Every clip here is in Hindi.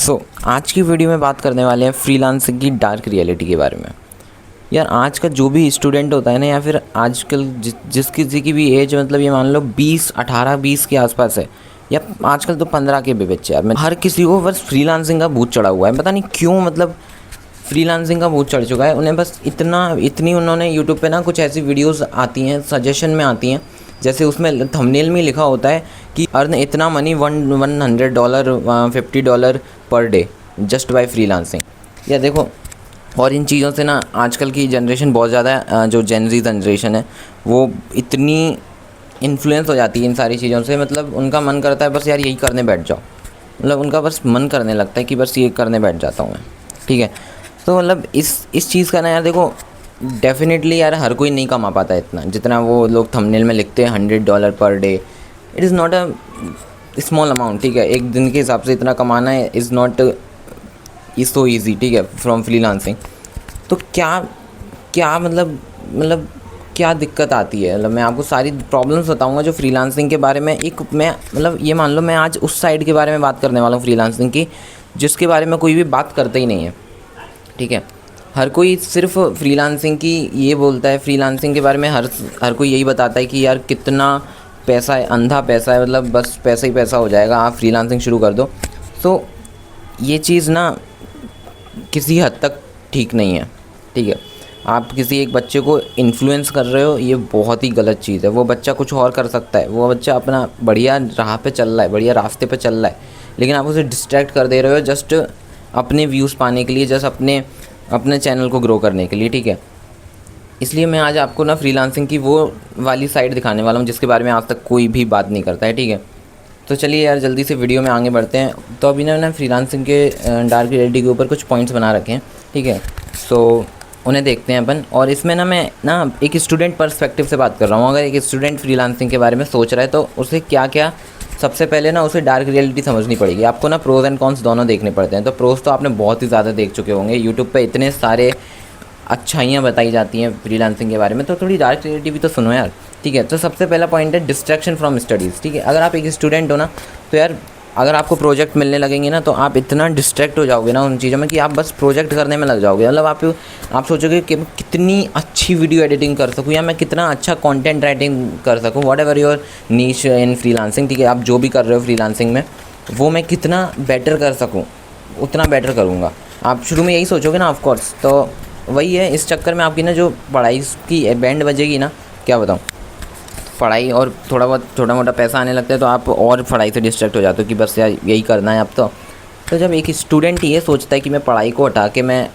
आज की वीडियो में बात करने वाले हैं फ्रीलांसिंग की डार्क रियलिटी के बारे में। यार आज का जो भी स्टूडेंट होता है ना, या फिर आजकल जिस किसी की भी एज मतलब ये मान लो 18-20 के आसपास है, या आजकल तो 15 के भी बच्चे, यार हर किसी को बस फ्रीलांसिंग का भूत चढ़ा हुआ है। पता नहीं क्यों, मतलब फ्रीलांसिंग का भूत चढ़ चुका है उन्हें। बस इतनी उन्होंने यूट्यूब पे ना कुछ ऐसी वीडियोस आती हैं, सजेशन में आती हैं, जैसे उसमें थंबनेल में लिखा होता है कि अर्न इतना money $100 $50 per day just by freelancing. या देखो, और इन चीज़ों से ना आजकल की जनरेशन बहुत ज़्यादा, जो जेन ज़ी जनरेशन है, वो इतनी इन्फ्लुएंस हो जाती है इन सारी चीज़ों से। मतलब उनका मन करता है बस यार यही करने बैठ जाओ, मतलब उनका बस मन करने लगता है कि बस ये करने बैठ जाता हूँ मैं। ठीक है, तो मतलब इस चीज़ का ना यार देखो, डेफिनेटली यार हर कोई नहीं कमा पाता है इतना जितना वो लोग थंबनेल में लिखते हैं $100 per day. It is not a small amount. ठीक है, एक दिन के हिसाब से इतना कमाना है is not is so easy. ठीक है, फ्रॉम फ्रीलांसिंग। तो क्या मतलब क्या दिक्कत आती है, मतलब मैं आपको सारी प्रॉब्लम्स बताऊंगा जो फ्रीलांसिंग के बारे में। मैं मतलब ये मान लो मैं आज उस साइड के बारे में बात करने वाला हूँ फ्रीलांसिंग की, जिसके बारे में कोई भी बात करता ही नहीं है। ठीक है, हर कोई सिर्फ फ्रीलांसिंग की ये बोलता है, फ्रीलांसिंग के बारे में हर कोई यही बताता है कि यार कितना पैसा है, अंधा पैसा है, मतलब बस पैसा ही पैसा हो जाएगा, आप फ्रीलांसिंग शुरू कर दो। तो ये चीज़ ना किसी हद तक ठीक नहीं है। ठीक है, आप किसी एक बच्चे को इन्फ्लुएंस कर रहे हो, ये बहुत ही गलत चीज़ है। वो बच्चा कुछ और कर सकता है, वो बच्चा अपना बढ़िया राह पे चल रहा है, बढ़िया रास्ते पे चल रहा है, लेकिन आप उसे डिस्ट्रैक्ट कर दे रहे हो जस्ट अपने व्यूज़ पाने के लिए, जस्ट अपने चैनल को ग्रो करने के लिए। ठीक है, इसलिए मैं आज आपको ना फ्रीलांसिंग की वो वाली साइड दिखाने वाला हूँ जिसके बारे में आज तक कोई भी बात नहीं करता है। ठीक है, तो चलिए यार जल्दी से वीडियो में आगे बढ़ते हैं। तो अभी ना फ्रीलांसिंग के डार्क रियलिटी के ऊपर कुछ पॉइंट्स बना रखे हैं। ठीक है, सो उन्हें देखते हैं अपन। और इसमें मैं एक स्टूडेंट पर्सपेक्टिव से बात कर रहा हूँ। अगर एक स्टूडेंट फ्रीलांसिंग के बारे में सोच रहा है तो उसे क्या सबसे पहले ना उसे डार्क रियलिटी समझनी पड़ेगी। आपको ना प्रोज एंड कॉन्स दोनों देखने पड़ते हैं। तो प्रोज तो आपने बहुत ही ज़्यादा देख चुके होंगे, यूट्यूब पे इतने सारे अच्छाइयाँ बताई जाती हैं फ्रीलांसिंग के बारे में, तो थोड़ी डार्क रियलिटी भी तो सुनो यार। ठीक है, तो सबसे पहला पॉइंट है डिस्ट्रैक्शन फ्रॉम स्टडीज़। ठीक है, अगर आप एक स्टूडेंट हो ना, तो यार अगर आपको प्रोजेक्ट मिलने लगेंगे ना, तो आप इतना डिस्ट्रैक्ट हो जाओगे ना उन चीज़ों में कि आप बस प्रोजेक्ट करने में लग जाओगे। मतलब आप सोचोगे कि मैं कितनी अच्छी वीडियो एडिटिंग कर सकूँ, या मैं कितना अच्छा कंटेंट राइटिंग कर सकूँ, what ever your niche in freelancing. ठीक है, आप जो भी कर रहे हो फ्रीलांसिंग में, वो मैं कितना बेटर कर सकूँ, उतना बेटर करूँगा। आप शुरू में यही सोचोगे ना, ऑफकोर्स। तो वही है, इस चक्कर में आपकी ना जो पढ़ाई की बैंड बजेगी ना, क्या बताऊँ, पढ़ाई और थोड़ा बहुत छोटा मोटा पैसा आने लगता है, तो आप और पढ़ाई से डिस्ट्रैक्ट हो जाते हो कि बस यार यही करना है अब तो जब एक स्टूडेंट ये सोचता है कि मैं पढ़ाई को हटा के मैं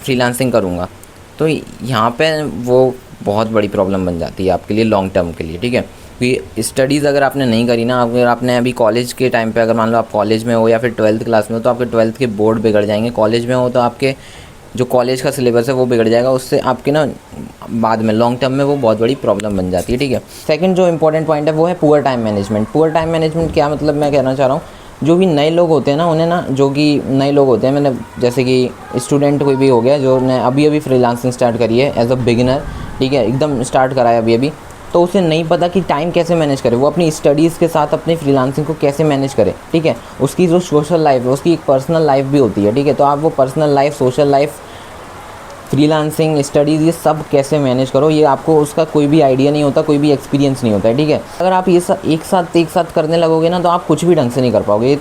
फ्रीलांसिंग करूँगा, तो यहाँ पे वो बहुत बड़ी प्रॉब्लम बन जाती है आपके लिए लॉन्ग टर्म के लिए। ठीक है, क्योंकि स्टडीज़ अगर आपने नहीं करी ना, अगर आपने अभी कॉलेज के टाइम पे, अगर मान लो आप कॉलेज में हो या फिर 12th क्लास में हो, तो आपके 12th के बोर्ड बिगड़ जाएंगे। कॉलेज में हो तो आपके जो कॉलेज का सिलेबस है वो बिगड़ जाएगा, उससे आपके ना बाद में लॉन्ग टर्म में वो बहुत बड़ी प्रॉब्लम बन जाती है। ठीक है, सेकंड जो इंपॉर्टेंट पॉइंट है वो है poor time management. Poor time management क्या मतलब, मैं कहना चाह रहा हूँ, जो भी नए लोग होते हैं ना, उन्हें ना, जो कि नए लोग होते हैं, मैंने जैसे कि स्टूडेंट कोई भी हो गया जो ने अभी फ्रीलांसिंग स्टार्ट करी है एज अ बिगिनर। ठीक है, एकदम स्टार्ट करा है अभी, तो उसे नहीं पता कि टाइम कैसे मैनेज करे, वो अपनी स्टडीज़ के साथ अपनी फ्रीलांसिंग को कैसे मैनेज करे। ठीक है, उसकी जो सोशल लाइफ है, उसकी एक पर्सनल लाइफ भी होती है। ठीक है, तो आप वो personal life, social life, freelancing, studies, ये सब कैसे मैनेज करो, ये आपको उसका कोई भी आइडिया नहीं होता, कोई भी एक्सपीरियंस नहीं होता है। ठीक है, अगर आप ये एक साथ करने लगोगे ना, तो आप कुछ भी ढंग से नहीं कर पाओगे। ये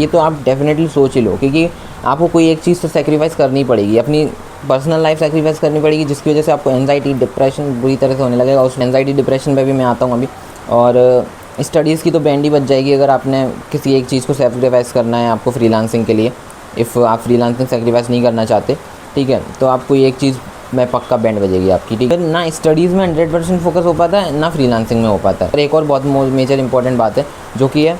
तो आप डेफिनेटली सोच ही लो, क्योंकि आपको कोई एक चीज़ तो सेक्रीफाइस करनी पड़ेगी, अपनी पर्सनल लाइफ सेक्रीफाइस करनी पड़ेगी, जिसकी वजह से आपको एंजाइटी, डिप्रेशन बुरी तरह से होने लगेगा। उस एंजाइटी डिप्रेशन पे भी मैं आता हूँ अभी। और स्टडीज़ की तो बैंड ही बच जाएगी अगर आपने किसी एक चीज़ को सेक्रीफाइस करना है आपको फ्रीलांसिंग के लिए। इफ़ आप फ्रीलांसिंग सेक्रीफाइस नहीं करना चाहते, ठीक है, तो आपको एक चीज़ में पक्का बैंड बजेगी आपकी। ठीक है, ना स्टडीज़ में 100% फोकस हो पाता है, ना फ्रीलांसिंग में हो पाता है। और एक और बहुत मेजर इंपॉर्टेंट बात है, जो कि है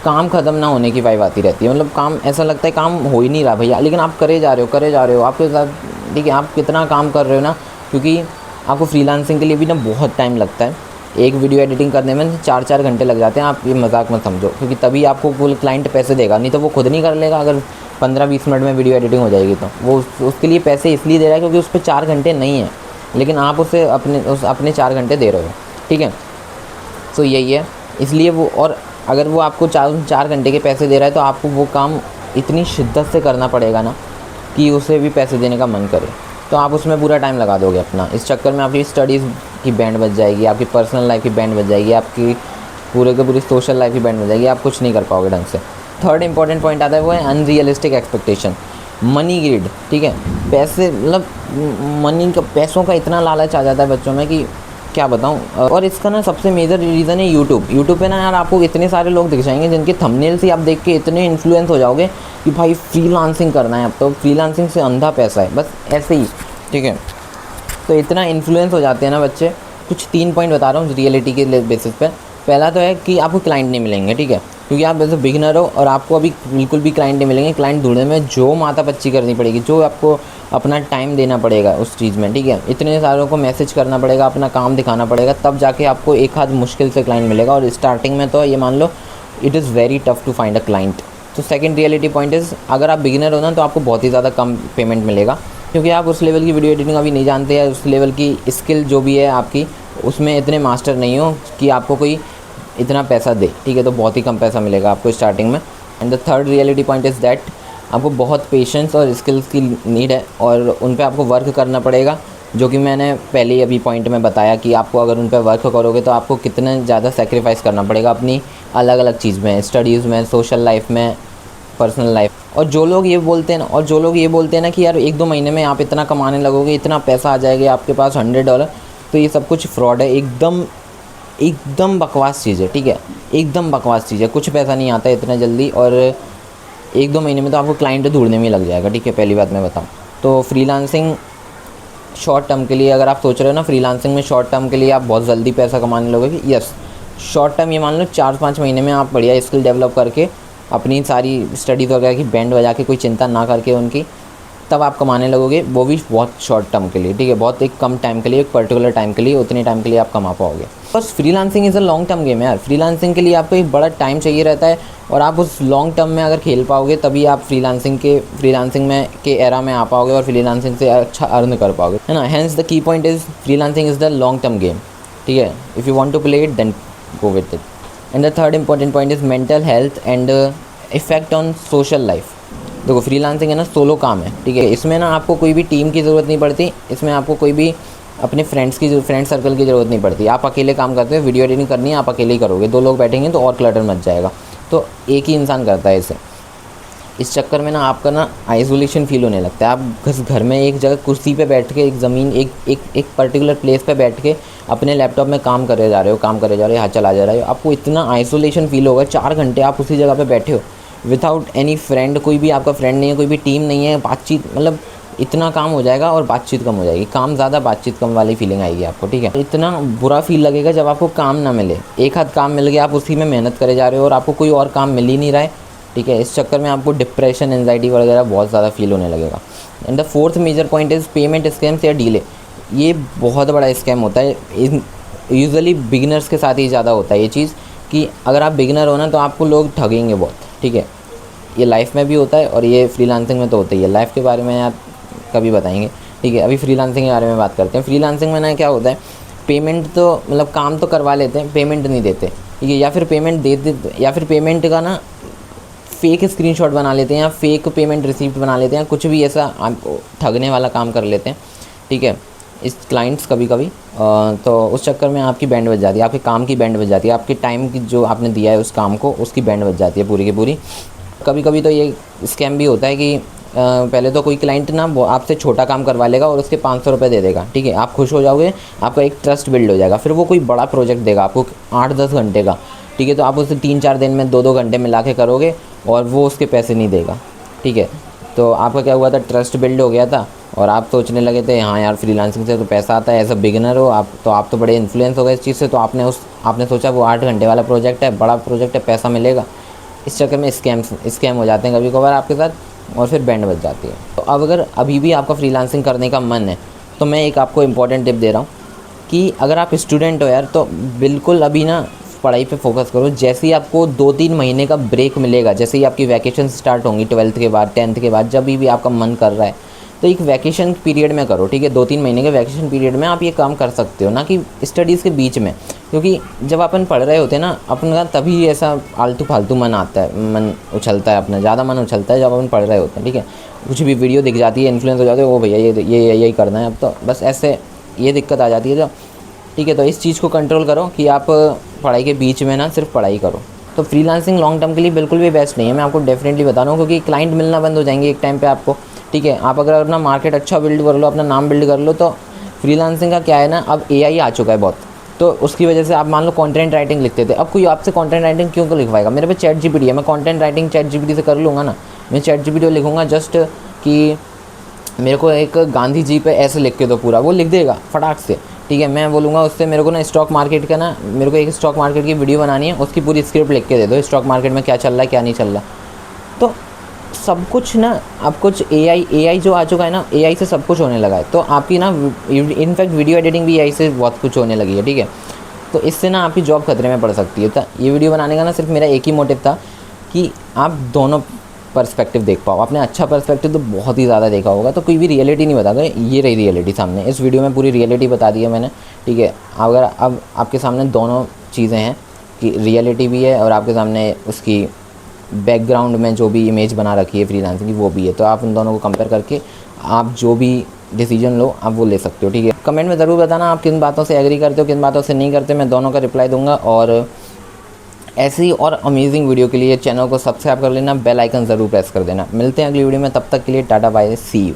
काम ख़त्म ना होने की वाइब आती रहती है। मतलब काम ऐसा लगता है काम हो ही नहीं रहा भैया, लेकिन आप करे जा रहे हो आपके साथ। ठीक है, आप कितना काम कर रहे हो ना, क्योंकि आपको फ्रीलांसिंग के लिए भी ना बहुत टाइम लगता है। एक वीडियो एडिटिंग करने में 4-4 घंटे लग जाते हैं, आप ये मजाक मत समझो, क्योंकि तभी आपको कुल क्लाइंट पैसे देगा, नहीं तो वो खुद नहीं कर लेगा। अगर 15-20 मिनट में वीडियो एडिटिंग हो जाएगी तो वो उसके लिए पैसे इसलिए दे रहा है क्योंकि उस पर 4 घंटे नहीं है, लेकिन आप उसे अपने 4 घंटे दे रहे हो। ठीक है, तो यही है, इसलिए वो, और अगर वो आपको 4 घंटे के पैसे दे रहा है तो आपको वो काम इतनी शिद्दत से करना पड़ेगा ना कि उसे भी पैसे देने का मन करे, तो आप उसमें पूरा टाइम लगा दोगे अपना। इस चक्कर में आपकी स्टडीज़ की बैंड बज जाएगी, आपकी पर्सनल लाइफ की बैंड बज जाएगी, आपकी पूरे के पूरी सोशल लाइफ की बैंड बज जाएगी, आप कुछ नहीं कर पाओगे ढंग से। थर्ड इंपॉर्टेंट पॉइंट आता है वो है अनरियलिस्टिक एक्सपेक्टेशन, मनी ग्रीड। ठीक है, पैसे मतलब मनी का, पैसों का इतना लालच आ जाता है बच्चों में कि क्या बताऊँ। और इसका ना सबसे मेजर रीज़न है यूट्यूब पे ना यार आपको इतने सारे लोग दिख जाएंगे जिनके थंबनेल से आप देख के इतने इन्फ्लुएंस हो जाओगे कि भाई फ्रीलांसिंग करना है अब तो, फ्रीलांसिंग से अंधा पैसा है, बस ऐसे ही। ठीक है, तो इतना इन्फ्लुएंस हो जाते हैं ना बच्चे। कुछ 3 पॉइंट बता रहा हूँ रियलिटी के बेसिस पे। पहला तो है कि आपको क्लाइंट नहीं मिलेंगे, ठीक है, क्योंकि आप वैसे बिगिनर हो और आपको अभी बिल्कुल भी क्लाइंट नहीं मिलेंगे। क्लाइंट ढूंढने में जो माथापच्ची करनी पड़ेगी, जो आपको अपना टाइम देना पड़ेगा उस चीज़ में, ठीक है, इतने सारों को मैसेज करना पड़ेगा, अपना काम दिखाना पड़ेगा, तब जाके आपको एक आध मुश्किल से क्लाइंट मिलेगा। और स्टार्टिंग में तो ये मान लो it is very tough to find a client. तो सेकंड रियलिटी पॉइंट इज़, अगर आप बिगिनर हो ना तो आपको बहुत ही ज़्यादा कम पेमेंट मिलेगा, क्योंकि आप उस लेवल की वीडियो एडिटिंग अभी नहीं जानते हैं, उस लेवल की स्किल जो भी है आपकी उसमें इतने मास्टर नहीं हो कि आपको कोई इतना पैसा दे। ठीक है, तो बहुत ही कम पैसा मिलेगा आपको स्टार्टिंग में। And the third reality point is that आपको बहुत पेशेंस और स्किल्स की नीड है और उन पे आपको वर्क करना पड़ेगा, जो कि मैंने पहले ही अभी पॉइंट में बताया कि आपको अगर उन पे वर्क करोगे तो आपको कितना ज़्यादा सेक्रीफाइस करना पड़ेगा अपनी अलग अलग चीज़ में, स्टडीज़ में, सोशल लाइफ में, पर्सनल लाइफ। और जो लोग ये बोलते हैं ना कि यार 1-2 महीने में आप इतना कमाने लगोगे, इतना पैसा आ जाएगा आपके पास $100, तो ये सब कुछ फ्रॉड है, एकदम बकवास चीज़ है। ठीक है, एकदम बकवास चीज़ है, कुछ पैसा नहीं आता है इतना जल्दी, और 1-2 महीने में तो आपको क्लाइंट ढूंढने में ही लग जाएगा। ठीक है, पहली बात मैं बताऊँ तो फ्रीलांसिंग शॉर्ट टर्म के लिए, अगर आप सोच रहे हो ना फ्रीलांसिंग में शॉर्ट टर्म के लिए आप बहुत जल्दी पैसा कमाने लगोगे, यस, शॉर्ट टर्म ये मान लो 4-5 महीने में आप बढ़िया स्किल डेवलप करके अपनी सारी स्टडीज़ वगैरह की बैंड बजा के, कोई चिंता ना करके उनकी, तब आप कमाने लगोगे, वो भी बहुत शॉर्ट टर्म के लिए। ठीक है, बहुत एक कम टाइम के लिए, एक पर्टिकुलर टाइम के लिए, उतने टाइम के लिए आप कमा पाओगे। बस freelancing is a long term game है यार। फ्रीलांसिंग के लिए आपको एक बड़ा टाइम चाहिए रहता है, और आप उस लॉन्ग टर्म में अगर खेल पाओगे तभी आप फ्रीलांसिंग में के एरा में आ पाओगे और फ्रीलांसिंग से अच्छा अर्न कर पाओगे, है ना। Hence the key point is freelancing is the long term game. ठीक है, if you want to play it then go with it. And the third important point is mental health and effect on social life. देखो फ्रीलांसिंग है ना, सोलो काम है। ठीक है, इसमें ना आपको कोई भी टीम की ज़रूरत नहीं पड़ती, इसमें आपको कोई भी अपने फ्रेंड सर्कल की ज़रूरत नहीं पड़ती। आप अकेले काम करते हो, वीडियो एडिटिंग करनी है आप अकेले ही करोगे, 2 लोग बैठेंगे तो और क्लटर मच जाएगा, तो एक ही इंसान करता है इसे। इस चक्कर में ना आपका ना आइसोलेशन फील होने लगता है। आप घर में एक जगह कुर्सी पे बैठ के एक पर्टिकुलर प्लेस पे बैठ के अपने लैपटॉप में काम करे जा रहे हो, हाथ चला जा रहे हो, आपको इतना आइसोलेशन फील होगा। 4 घंटे आप उसी जगह पे बैठे हो विदाउट एनी फ्रेंड, कोई भी आपका फ्रेंड नहीं है, कोई भी टीम नहीं है, बातचीत, मतलब इतना काम हो जाएगा और बातचीत कम हो जाएगी। काम ज़्यादा, बातचीत कम वाली फीलिंग आएगी आपको। ठीक है, इतना बुरा फील लगेगा जब आपको काम ना मिले। एक हाथ काम मिल गया, आप उसी में मेहनत करे जा रहे हो और आपको कोई और काम मिल ही नहीं रहा है। ठीक है, इस चक्कर में आपको डिप्रेशन, एंजाइटी वगैरह बहुत ज़्यादा फील होने लगेगा। And the fourth major point is payment scams या डीले। ये बहुत बड़ा स्कैम होता है, यूजुअली बिगिनर्स के साथ ही ज़्यादा होता है ये चीज़, कि अगर आप बिगिनर हो ना तो आपको लोग ठगेंगे बहुत। ठीक है, ये लाइफ में भी होता है और ये फ्रीलांसिंग में तो होता ही है। लाइफ के बारे में यार कभी बताएंगे। ठीक है, अभी फ्रीलांसिंग के बारे में बात करते हैं। फ्रीलांसिंग में ना क्या होता है, पेमेंट तो मतलब काम तो करवा लेते हैं, पेमेंट नहीं देते। ठीक है, या फिर पेमेंट दे देते, या फिर पेमेंट का ना फेक स्क्रीनशॉट बना लेते हैं, या फेक पेमेंट रिसीप्ट बना लेते हैं, कुछ भी ऐसा आपको ठगने वाला काम कर लेते हैं। ठीक है, इस क्लाइंट्स कभी तो उस चक्कर में आपकी बैंड बज जाती है, आपके काम की बैंड बज जाती है, आपके टाइम की जो आपने दिया है उस काम को, उसकी बैंड बज जाती है पूरी की पूरी। कभी तो ये स्कैम भी होता है कि पहले तो कोई क्लाइंट ना वो आपसे छोटा काम करवा लेगा और उसके 500 रुपये दे देगा। ठीक है, आप खुश हो जाओगे, आपका एक ट्रस्ट बिल्ड हो जाएगा। फिर वो कोई बड़ा प्रोजेक्ट देगा आपको 8-10 घंटे का। ठीक है, तो आप उसे 3-4 दिन में 2-2 घंटे मिला के करोगे और वो उसके पैसे नहीं देगा। ठीक है, तो आपका क्या हुआ था, ट्रस्ट बिल्ड हो गया था और आप सोचने लगे थे हाँ यार फ्रीलांसिंग से तो पैसा आता है, एज अ बिगिनर हो आप तो बड़े इन्फ्लुएंस हो गए इस चीज़ से, तो आपने सोचा वो 8 घंटे वाला प्रोजेक्ट है, बड़ा प्रोजेक्ट है, पैसा मिलेगा। इस चक्कर में स्कैम हो जाते हैं कभी कभार आपके साथ और फिर बैंड बज जाती है। तो अब अगर अभी भी आपका फ्रीलांसिंग करने का मन है तो मैं एक आपको इम्पॉर्टेंट टिप दे रहा हूँ कि अगर आप स्टूडेंट हो यार तो बिल्कुल अभी ना पढ़ाई पे फोकस करो। जैसे ही आपको 2-3 महीने का ब्रेक मिलेगा, जैसे ही आपकी वैकेशन स्टार्ट होंगी 12th के बाद, 10th के बाद, जब भी आपका मन कर रहा है तो एक वैकेशन पीरियड में करो, ठीक है, 2-3 महीने के वैकेशन पीरियड में आप ये काम कर सकते हो, ना कि स्टडीज़ के बीच में। क्योंकि जब अपन पढ़ रहे होते हैं ना अपन का, तभी ऐसा आलतू फालतू मन आता है, मन उछलता है अपना, ज़्यादा मन उछलता है जब अपन पढ़ रहे होते हैं, ठीक है। कुछ भी वीडियो दिख जाती है, इन्फ्लुएंस हो जाते हैं, ओ भैया ये यही करना है अब तो, बस ऐसे ये दिक्कत आ जाती है। तो ठीक है, तो इस चीज़ को कंट्रोल करो कि आप पढ़ाई के बीच में ना सिर्फ पढ़ाई करो। तो फ्रीलांसिंग लॉन्ग टर्म के लिए बिल्कुल भी बेस्ट नहीं है, मैं आपको डेफिनेटली बता रहा हूँ, क्योंकि क्लाइंट मिलना बंद हो जाएंगे एक टाइम पे आपको, ठीक है। आप अगर अपना मार्केट अच्छा बिल्ड कर लो, अपना नाम बिल्ड कर लो, तो फ्रीलांसिंग का क्या है ना, अब एआई आ चुका है बहुत, तो उसकी वजह से आप मान लो कंटेंट राइटिंग लिखते थे, अब कोई आपसे कंटेंट राइटिंग क्यों लिखवाएगा, मेरे पे चैट जीपीटी है, मैं कंटेंट राइटिंग चैट जीपीटी से कर लूँगा ना। मैं चैट जीपीटी लिखूँगा जस्ट कि मेरे को एक गांधी जी पे ऐसे लिख के दो, पूरा वो लिख देगा फटाक से, ठीक है। मैं बोलूँगा उससे मेरे को ना स्टॉक मार्केट का ना, मेरे को एक स्टॉक मार्केट की वीडियो बनानी है, उसकी पूरी स्क्रिप्ट लिख के दे दो, स्टॉक मार्केट में क्या चल रहा है क्या नहीं चल रहा। तो सब कुछ ना अब कुछ एआई जो आ चुका है ना, एआई से सब कुछ होने लगा है। तो आपकी ना इनफैक्ट वीडियो एडिटिंग भी एआई से बहुत कुछ होने लगी है, ठीक है। तो इससे ना आपकी जॉब खतरे में पड़ सकती है। तो ये वीडियो बनाने का ना सिर्फ मेरा एक ही मोटिव था कि आप दोनों पर्सपेक्टिव देख पाओ। आपने अच्छा पर्सपेक्टिव तो बहुत ही ज़्यादा देखा होगा, तो कोई भी रियलिटी नहीं बताता, ये रही रियलिटी सामने। इस वीडियो में पूरी रियलिटी बता दी है मैंने, ठीक है। अगर अब आपके सामने दोनों चीज़ें हैं कि रियलिटी भी है और आपके सामने उसकी बैकग्राउंड में जो भी इमेज बना रखी है फ्रीलांसिंग की वो भी है, तो आप उन दोनों को कंपेयर करके आप जो भी डिसीजन लो आप वो ले सकते हो, ठीक है। कमेंट में ज़रूर बताना आप किन बातों से एग्री करते हो, किन बातों से नहीं करते, मैं दोनों का रिप्लाई दूंगा। और ऐसी और अमेजिंग वीडियो के लिए चैनल को सब्सक्राइब कर लेना, बेल आइकन ज़रूर प्रेस कर देना। मिलते हैं अगली वीडियो में, तब तक के लिए टाटा बाय, सी यू।